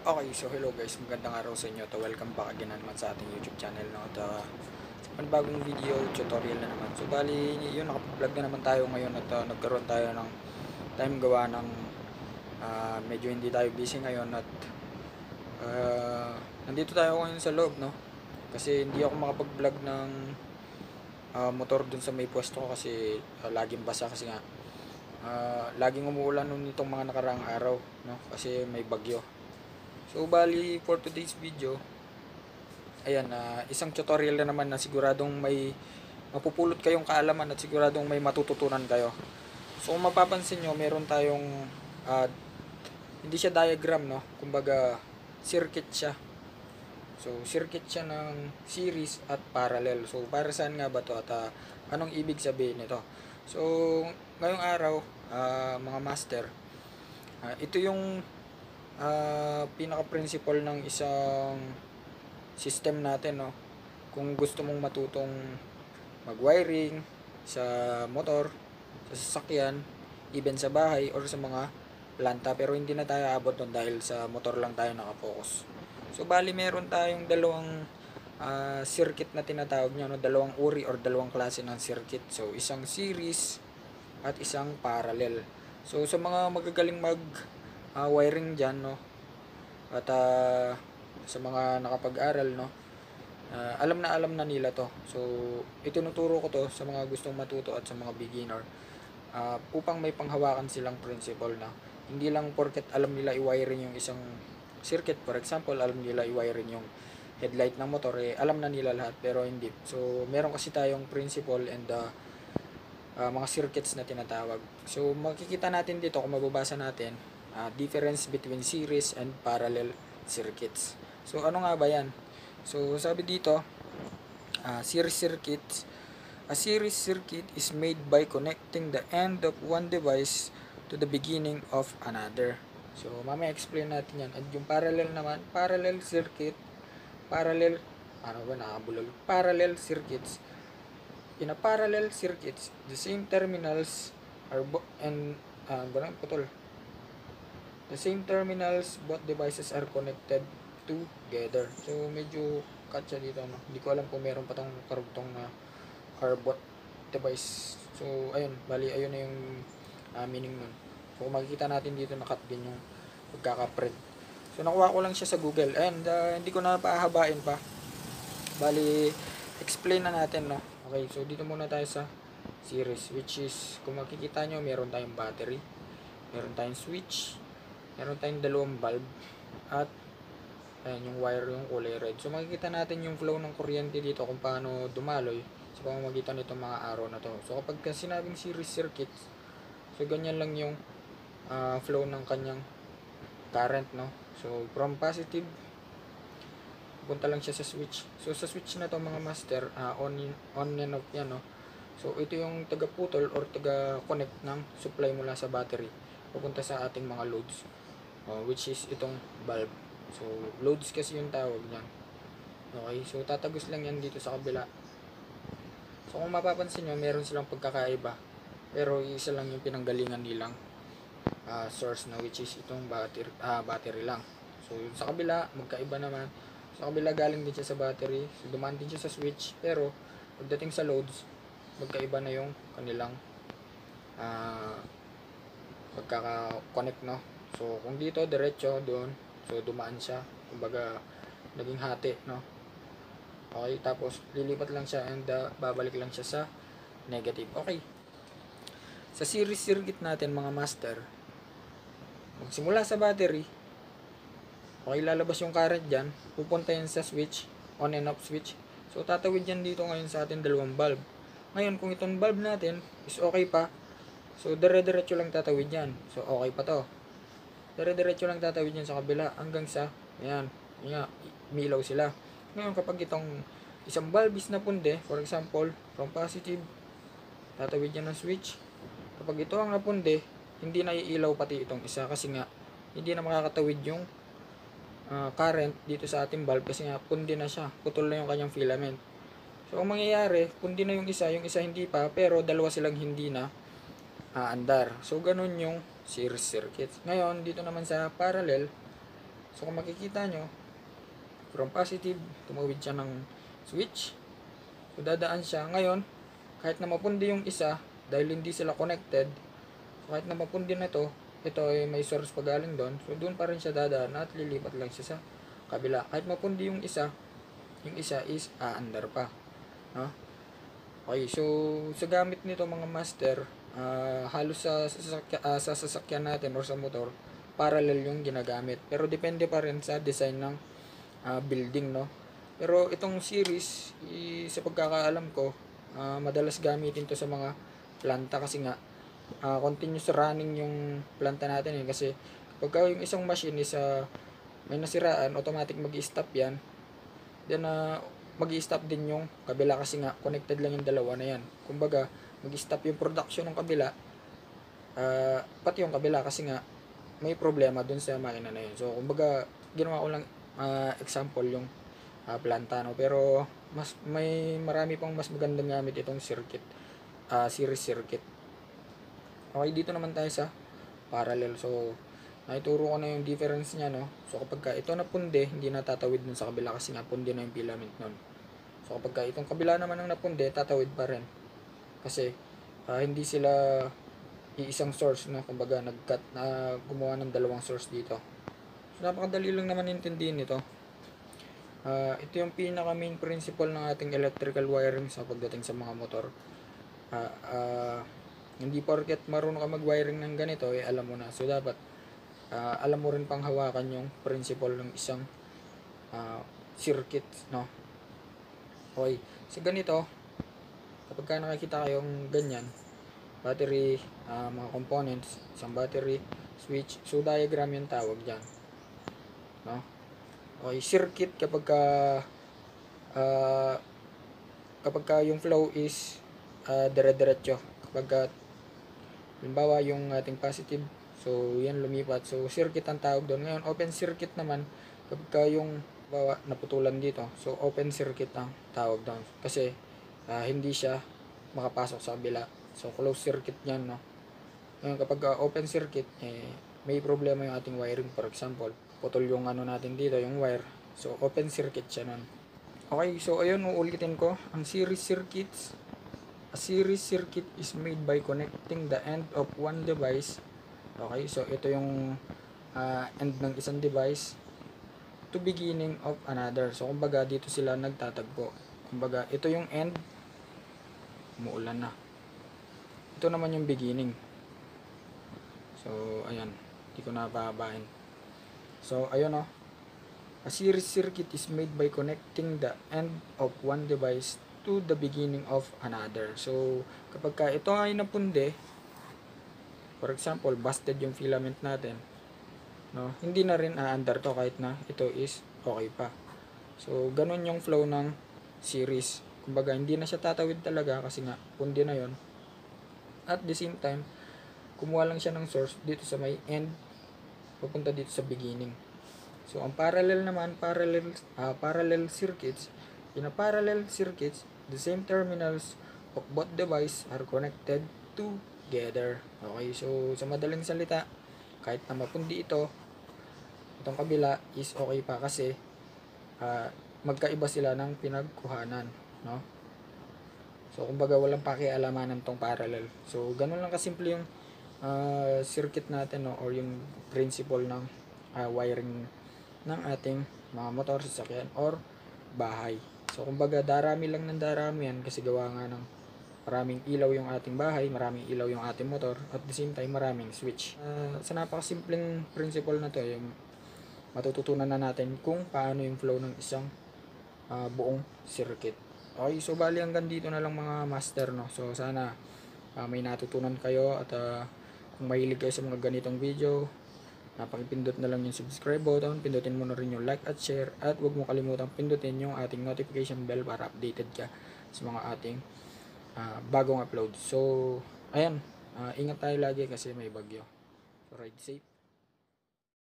Okay, so hello guys, magandang araw sa inyo. Welcome back again na naman sa ating YouTube channel. No? Sa panibagong video, tutorial na naman. So bali, yun, nakapag-vlog na naman tayo ngayon at nagkaroon tayo ng time gawa ng medyo hindi tayo busy ngayon at nandito tayo ngayon sa loob, no? Kasi hindi ako makapag-vlog ng motor dun sa may pwesto ko kasi laging basa kasi nga laging umuulan nun itong mga nakaraang araw, no? Kasi may bagyo. So bali for today's video, ayan, isang tutorial na naman na siguradong may mapupulot kayong kaalaman at siguradong may matututunan kayo. So kung mapapansin nyo, meron tayong hindi siya diagram, no? Kumbaga circuit siya. So circuit siya ng series at parallel. So para saan nga ba to at anong ibig sabihin nito? So ngayong araw, mga master, ito yung pinaka-principle ng isang system natin, no? Kung gusto mong matutong mag-wiring sa motor, sa sasakyan, even sa bahay or sa mga planta, pero hindi na tayo abot doon dahil sa motor lang tayo nakafocus. So bali meron tayong dalawang circuit na tinatawag niya, no? Dalawang uri or dalawang klase ng circuit. So isang series at isang parallel. So sa mga magagaling wiring dyan, no? At sa mga nakapag-aral, no? Alam na nila to. So itinuturo ko to sa mga gustong matuto at sa mga beginner, upang may panghawakan silang principle na hindi lang porket alam nila i-wiring yung isang circuit. For example, alam nila i-wiring yung headlight ng motor, alam na nila lahat, pero hindi. So meron kasi tayong principle and mga circuits na tinatawag. So makikita natin dito kung mababasa natin difference between series and parallel circuits. So ano nga ba yan? So sabi dito, series circuits. A series circuit is made by connecting the end of one device to the beginning of another. So mamaya explain natin yan. At yung parallel naman, parallel circuit, parallel circuits. In a parallel circuits, the same terminals are the same terminals, both devices are connected together. So medyo cut siya dito, no? Hindi ko alam kung meron pa tong karugtong na bot device. So ayun, bali ayun na yung meaning nun. So makikita natin dito na cut din yung pagkaka-print. So nakuha ko lang siya sa Google and hindi ko na pahahabain pa. Bali explain na natin, no? Okay, so dito muna tayo sa series, which is kung makikita nyo, meron tayong battery, meron tayong switch, meron tayong dalawang bulb, at ayan yung wire, yung kulay red. So makikita natin yung flow ng kuryente dito kung paano dumaloy sa pamamagitan nitong mga arrow na to. So kapag sinabing series circuit, so ganyan lang yung flow ng kanyang current, no? So from positive, punta lang siya sa switch. So sa switch na to mga master, on and off yan, no? So ito yung taga-putol or taga-connect ng supply mula sa battery papunta sa ating mga loads, which is itong bulb. So loads kasi yung tawag niyan. Okay, so tatagos lang yan dito sa kabila. So kung mapapansin nyo, meron silang pagkakaiba, pero isa lang yung pinanggalingan nilang source na, which is itong battery lang. So sa kabila, magkaiba naman. Sa kabila galing din siya sa battery, so dumaan din siya sa switch, pero pagdating sa loads, magkaiba na yung kanilang pagkaka-connect, no? So kung dito diretso doon, so dumaan siya, kumbaga naging hati, no? Okay, tapos lilipat lang siya and babalik lang siya sa negative. Okay, sa series circuit natin mga master, magsimula sa battery, okay, lalabas yung current dyan, pupunta yan sa switch, on and off switch. So tatawid yan dito ngayon sa ating dalawang bulb. Ngayon kung itong bulb natin is okay pa, so dire-diretso lang tatawid yan. So okay pa to, dire-diretso lang tatawid yan sa kabila hanggang sa ayan, umilaw sila. Ngayon kapag itong isang bulb is napunde, for example from positive, tatawid yan ng switch. Kapag ito ang napunde, hindi na iilaw pati itong isa kasi nga hindi na makakatawid yung current dito sa ating bulb kasi nga pundi na siya, putol na yung kanyang filament. So ang mangyayari, pundi na yung isa hindi pa, pero dalawa silang hindi na aandar. So ganun yung series circuits. Ngayon dito naman sa parallel, So kung makikita nyo, from positive, tumawid siya ng switch. So dadaan siya. Ngayon, kahit na mapundi yung isa, dahil hindi sila connected, so kahit na mapundi na ito ay may source pa galing doon, so doon pa rin siya dadaan at lilipat lang siya sa kabila. Kahit mapundi yung isa is aandar pa. No? Okay, so sa gamit nito mga master, halos sa sasakyan natin or sa motor, parallel yung ginagamit. Pero depende pa rin sa design ng building, no? Pero itong series, sa pagkakaalam ko, madalas gamitin to sa mga planta kasi nga continuous running yung planta natin kasi kapag yung isang machine is may nasiraan, automatic mag-i-stop yan. Then mag-i-stop din yung kabila kasi nga connected lang yung dalawa na yan. Kumbaga, mag-i-stop yung production ng kabila, pati yung kabila kasi nga may problema dun sa makina na yun. So, kumbaga, ginawa ko lang example yung planta, no? Pero marami pang mas magandang gamit itong circuit, series circuit. Okay, dito naman tayo sa parallel. So, naituro ko na yung difference niya, no? So, kapag ito napundi, hindi na tatawid dun sa kabila kasi nga pundi na yung filament nun. So, kapag itong kabila naman ang napundi, tatawid pa rin. Kasi, hindi sila iisang source, no? Kumbaga, nag-cut na gumawa ng dalawang source dito. So, napakadali lang naman intindihin ito. Ito yung pinaka main principle ng ating electrical wiring sa pagdating sa mga motor. Hindi porket marunong ka mag-wiring ng ganito, alam mo na. So, dapat alam mo rin pang hawakan yung principle ng isang circuit, no? Okay, so ganito, kapag nakikita kayong ganyan, battery, mga components, isang battery, switch, so diagram yung tawag dyan, no? Okay, circuit kapag yung flow is dire-diretso, kapag halimbawa yung ating positive, so yan lumipat, so circuit ang tawag doon. Ngayon open circuit naman kapag yung naputulan dito, so open circuit ang tawag doon kasi hindi siya makapasok sa kabila, so closed circuit yan, no? Ngayon kapag open circuit, may problema yung ating wiring. For example, putol yung natin dito, yung wire, so open circuit siya nun. Okay, so ayun, uulitin ko ang series circuits. A series circuit is made by connecting the end of one device. Okay, so ito yung end ng isang device to beginning of another. So kumbaga dito sila nagtatagpo. Kumbaga ito yung end, umuulan na. Ito naman yung beginning. So ayan, hindi ko na pahabain. So ayun, no. A series circuit is made by connecting the end of one device to the beginning of another. So kapag ito ay napundi, for example, busted yung filament natin, no, hindi na rin aandar to kahit na ito is okay pa. So ganun yung flow ng series. Kumbaga hindi na siya tatawid talaga kasi nga pundi na yon. At the same time, kumuha lang siya ng source dito sa may end, papunta dito sa beginning. So ang parallel naman, parallel circuits, in a parallel circuits, the same terminals of both device are connected together. Okay, so sa madaling salita, kahit na mapundi itong kabila is okay pa kasi magkaiba sila ng pinagkuhanan, no? So kumbaga walang pakialamanan tong parallel. So ganun lang kasimple yung circuit natin, no, or yung principle ng wiring ng ating mga motor, sasakyan, or bahay. So kumbaga darami lang ng darami yan kasi gawa nga ng maraming ilaw yung ating bahay, maraming ilaw yung ating motor, at the same time maraming switch. Sa napakasimpleng principle na to, yung matututunan na natin kung paano yung flow ng isang buong circuit. Okay, so bali hanggang dito na lang mga master, no. So sana may natutunan kayo at kung mahilig kayo sa mga ganitong video, pakipindot na lang yung subscribe button, pindutin mo na rin yung like at share, at huwag mo kalimutang pindutin yung ating notification bell para updated ka sa mga ating bagong upload. So ayan, ingat tayo lagi kasi may bagyo. So ride safe.